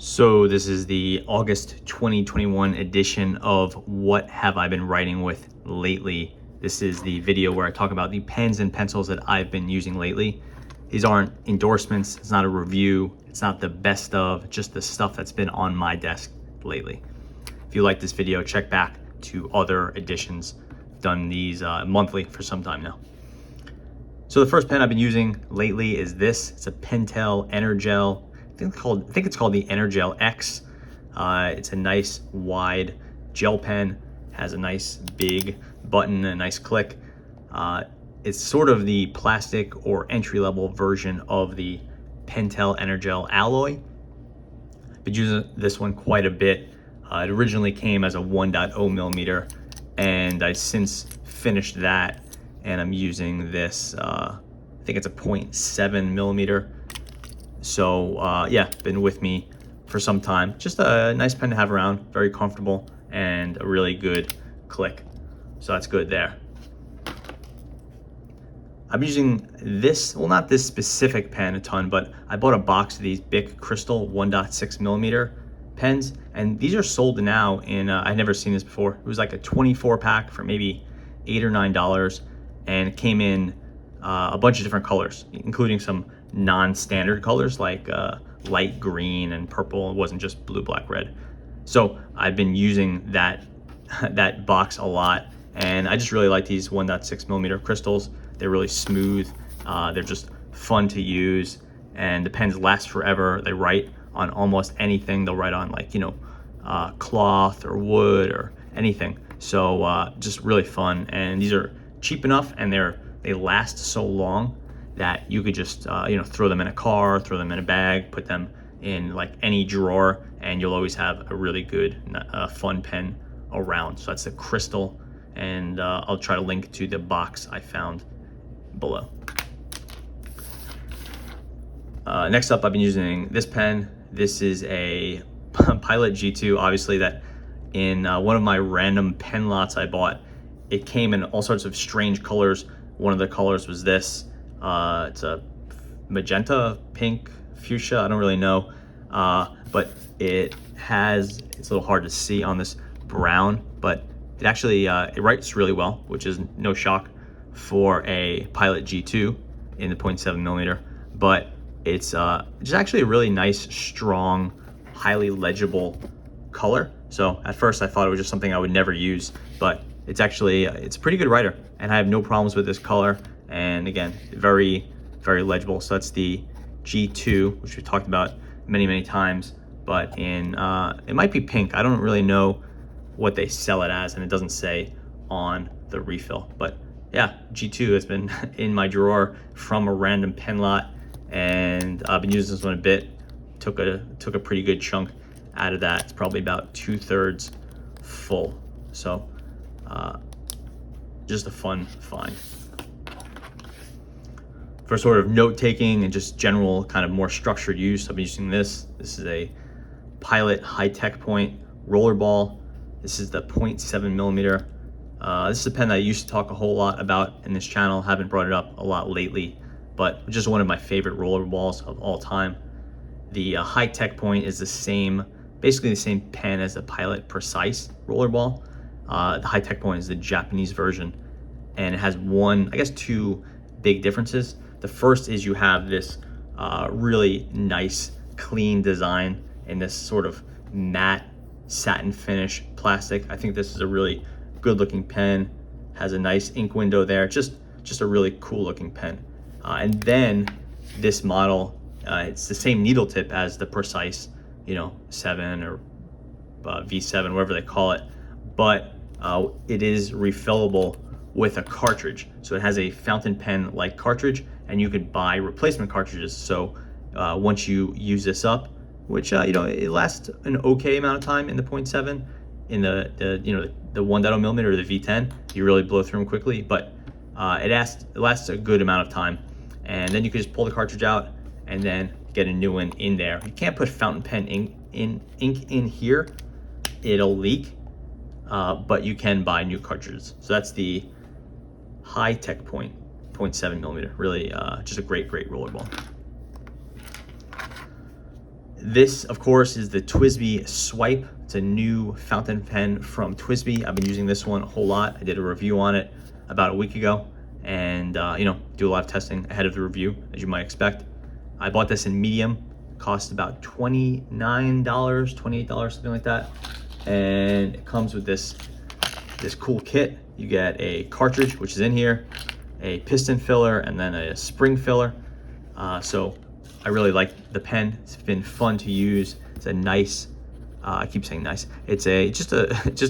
So this is the August 2021 edition of What Have I Been Writing With Lately. This is the video where I talk about the pens and pencils that I've been using lately. These aren't endorsements, it's not a review, it's not the best of, just the stuff that's been on my desk lately. If you like this video, check back to other editions. I've done these monthly for some time now. So the first pen I've been using lately is this. It's a Pentel Energel. I think it's called the Energel X. It's a nice wide gel pen, has a nice big button, a nice click. It's sort of the plastic or entry-level version of the Pentel Energel Alloy. I've been using this one quite a bit. It originally came as a 1.0 millimeter, and I since finished that, and I'm using this, I think it's a 0.7 millimeter. So yeah, been with me for some time. Just a nice pen to have around, very comfortable, and a really good click. So that's good there. I'm using this, well, not this specific pen a ton, but I bought a box of these Bic Crystal 1.6 millimeter pens, and these are sold now in, I'd never seen this before. It was like a 24 pack for maybe $8 or $9, and it came in a bunch of different colors, including some non-standard colors like light green and purple. It wasn't just blue, black, red. So I've been using that box a lot, and I just really like these 1.6 millimeter crystals. They're really smooth, they're just fun to use, and the pens last forever. They write on almost anything. They'll write on, like, you know, cloth or wood or anything. So just really fun, and these are cheap enough, and they last so long that you could just you know, throw them in a car, throw them in a bag, put them in like any drawer, and you'll always have a really good fun pen around. So that's the Crystal, and I'll try to link to the box I found below. Next up, I've been using this pen. This is a Pilot G2, obviously, that in one of my random pen lots I bought, it came in all sorts of strange colors. One of the colors was this. It's a magenta, pink, fuchsia, I don't really know. But it's a little hard to see on this brown, but it actually, it writes really well, which is no shock for a Pilot G2 in the 0.7 millimeter. But it's just actually a really nice, strong, highly legible color. So at first I thought it was just something I would never use, but it's actually, it's a pretty good writer, and I have no problems with this color. And again, very, very legible. So that's the G2, which we've talked about many, many times, but in, it might be pink. I don't really know what they sell it as, and it doesn't say on the refill. But yeah, G2 has been in my drawer from a random pen lot, and I've been using this one a bit. Took a pretty good chunk out of that. It's probably about 2/3 full. So just a fun find. For sort of note-taking and just general kind of more structured use, I've been using this. This is a Pilot High-Tech Point rollerball. This is the 0.7 millimeter. This is a pen that I used to talk a whole lot about in this channel. Haven't brought it up a lot lately, but just one of my favorite rollerballs of all time. The High-Tech Point is the same, basically the same pen as the Pilot Precise rollerball. The High-Tech Point is the Japanese version, and it has two big differences. The first is you have this really nice, clean design in this sort of matte satin finish plastic. I think this is a really good looking pen. Has a nice ink window there. Just a really cool looking pen. And then this model, it's the same needle tip as the Precise, you know, 7 or V7, whatever they call it, but it is refillable with a cartridge. So it has a fountain pen like cartridge, and you could buy replacement cartridges. So once you use this up, which you know, it lasts an okay amount of time in the 0.7, in the 1.0 millimeter or the V10, you really blow through them quickly, but it lasts a good amount of time. And then you can just pull the cartridge out and then get a new one in there. You can't put fountain pen ink in here, it'll leak, but you can buy new cartridges. So that's the High-Tech Point 0.7 millimeter. Really just a great rollerball. This, of course, is the TWSBI Swipe. It's a new fountain pen from TWSBI. I've been using this one a whole lot. I did a review on it about a week ago, and do a lot of testing ahead of the review, as you might expect. I bought this in medium. Cost about $29, $28, something like that. And it comes with this cool kit. You get a cartridge, which is in here, a piston filler, and then a spring filler. So I really like the pen. It's been fun to use. It's a nice, I keep saying nice. It's just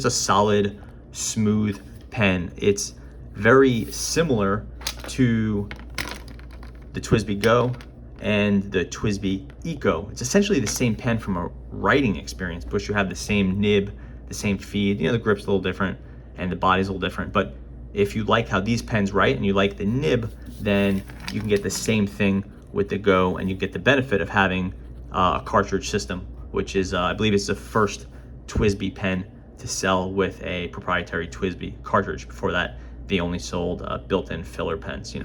a solid, smooth pen. It's very similar to the TWSBI Go and the TWSBI Eco. It's essentially the same pen from a writing experience, but you have the same nib, the same feed. The grip's a little different and the body's a little different. But if you like how these pens write and you like the nib, then you can get the same thing with the Go, and you get the benefit of having a cartridge system, which is, I believe it's the first TWSBI pen to sell with a proprietary TWSBI cartridge. Before that, they only sold built-in filler pens,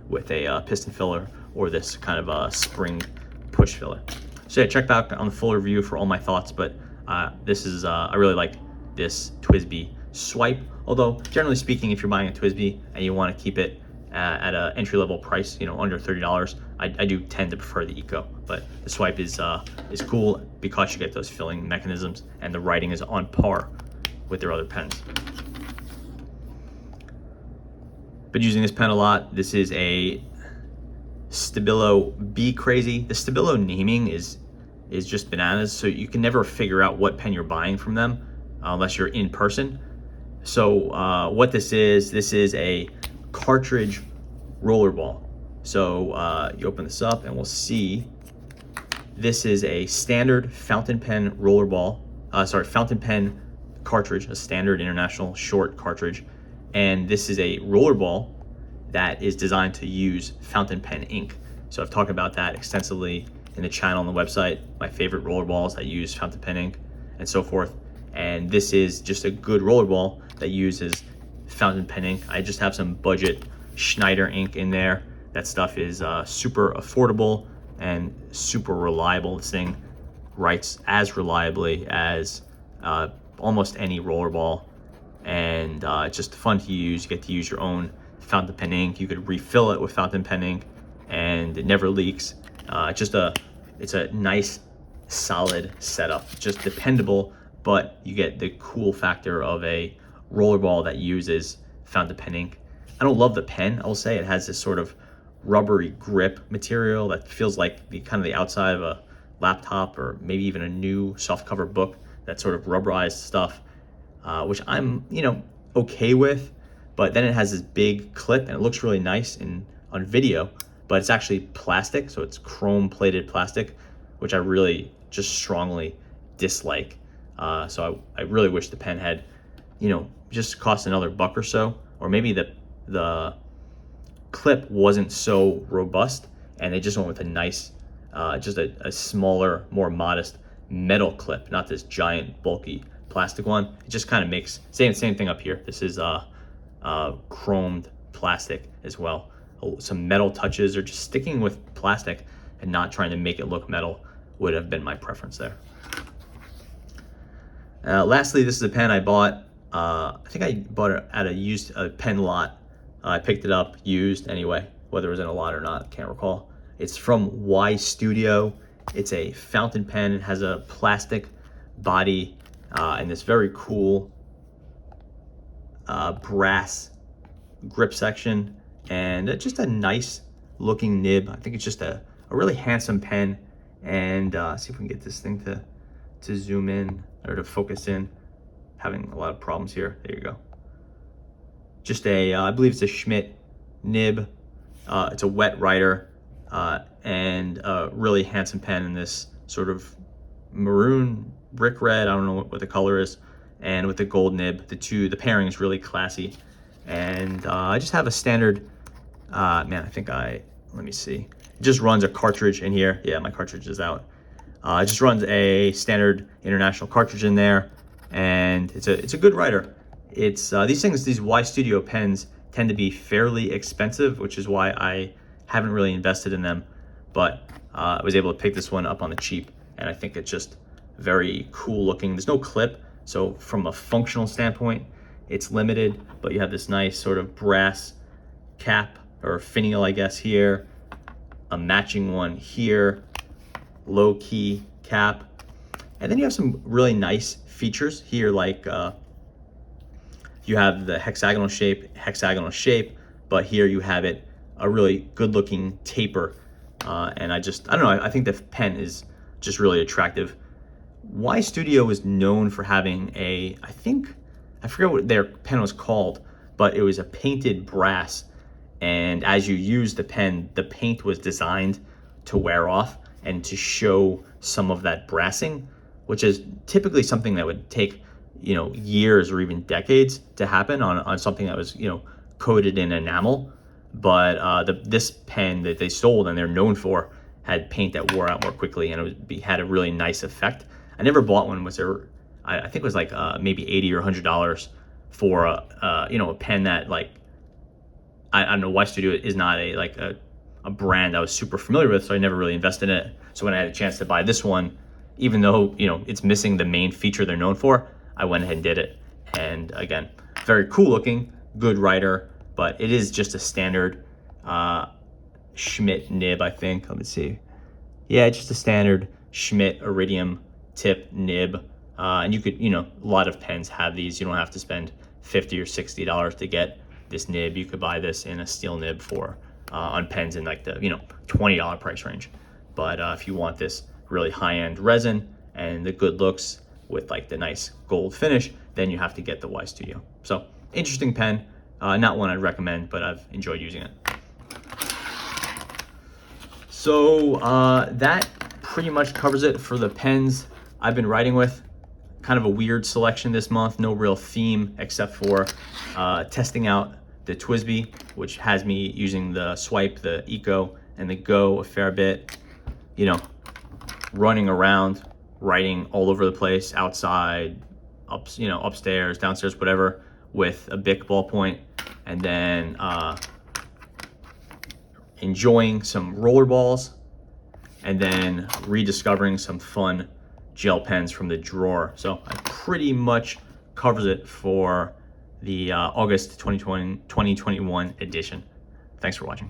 with a piston filler or this kind of a spring push filler. So yeah, check back on the full review for all my thoughts, but this is, I really like this TWSBI Swipe. Although, generally speaking, if you're buying a TWSBI and you want to keep it at an entry-level price, under $30, I do tend to prefer the Eco. But the Swipe is cool because you get those filling mechanisms and the writing is on par with their other pens. Been using this pen a lot. This is a STABILO B Crazy. The Stabilo naming is just bananas, so you can never figure out what pen you're buying from them unless you're in person. So what this is a cartridge rollerball. So you open this up and we'll see this is a standard fountain pen rollerball, fountain pen cartridge, a standard international short cartridge. And this is a rollerball that is designed to use fountain pen ink. So I've talked about that extensively in the channel and the website, my favorite rollerballs that use fountain pen ink and so forth. And this is just a good rollerball that uses fountain pen ink. I just have some budget Schneider ink in there. That stuff is super affordable and super reliable. This thing writes as reliably as almost any rollerball, and it's just fun to use. You get to use your own fountain pen ink. You could refill it with fountain pen ink and it never leaks. It's a nice solid setup, just dependable, but you get the cool factor of a rollerball that uses fountain pen ink. I don't love the pen. I will say it has this sort of rubbery grip material that feels like the outside of a laptop or maybe even a new softcover book, that sort of rubberized stuff, which I'm okay with. But then it has this big clip and it looks really nice on video, but it's actually plastic, so it's chrome plated plastic, which I really just strongly dislike. So I really wish the pen had just cost another $1 or so, or maybe the clip wasn't so robust and they just went with a nice, just a smaller, more modest metal clip, not this giant bulky plastic one. It just kind of makes same thing up here. This is chromed plastic as well. Some metal touches, or just sticking with plastic and not trying to make it look metal would have been my preference there. Lastly, this is a pen I bought. I think I bought it at a pen lot. I picked it up used anyway, whether it was in a lot or not, can't recall. It's from Y Studio. It's a fountain pen. It has a plastic body and this very cool brass grip section, and just a nice looking nib. I think it's just a really handsome pen. And see if we can get this thing to zoom in or to focus in. Having a lot of problems here. There you go. Just I believe it's a Schmidt nib. It's a wet writer and a really handsome pen in this sort of maroon brick red. I don't know what the color is, and with the gold nib. The pairing is really classy. And I just have a standard. Let me see. It just runs a cartridge in here. Yeah, my cartridge is out. It just runs a standard international cartridge in there, and it's a good writer. It's these Y Studio pens tend to be fairly expensive, which is why I haven't really invested in them. But I was able to pick this one up on the cheap, and I think it's just very cool looking. There's no clip, so from a functional standpoint, it's limited, but you have this nice sort of brass cap or finial, I guess, here, a matching one here, low key cap, and then you have some really nice features here, like you have the hexagonal shape, but here you have it a really good looking taper, and I don't know, I think the pen is just really attractive. Y Studio is known for having I forget what their pen was called, but it was a painted brass, and as you use the pen, the paint was designed to wear off and to show some of that brassing, which is typically something that would take, you know, years or even decades to happen on something that was, you know, coated in enamel. But this pen that they sold and they're known for had paint that wore out more quickly, and had a really nice effect. I never bought one. I think it was like maybe $80 or $100 for a pen that, like, I don't know, Y Studio is not a brand I was super familiar with, so I never really invested in it. So when I had a chance to buy this one, even though, you know, it's missing the main feature they're known for, I went ahead and did it. And again, very cool looking, good writer, but it is just a standard Schmidt nib, I think. Let me see. Yeah, just a standard Schmidt iridium tip nib. And you could, you know, a lot of pens have these. You don't have to spend $50 or $60 to get this nib. You could buy this in a steel nib for on pens in like the, you know, $20 price range. But if you want this really high-end resin and the good looks with like the nice gold finish, then you have to get the Y Studio. So interesting pen, not one I'd recommend, but I've enjoyed using it. So that pretty much covers it for the pens I've been writing with. Kind of a weird selection this month, no real theme except for testing out the TWSBI, which has me using the Swipe, the Eco, and the Go a fair bit. You know, running around, writing all over the place, outside, upstairs, downstairs, whatever, with a Bic ballpoint, and then enjoying some roller balls, and then rediscovering some fun gel pens from the drawer. So I pretty much covers it for the August 2021 edition. Thanks for watching.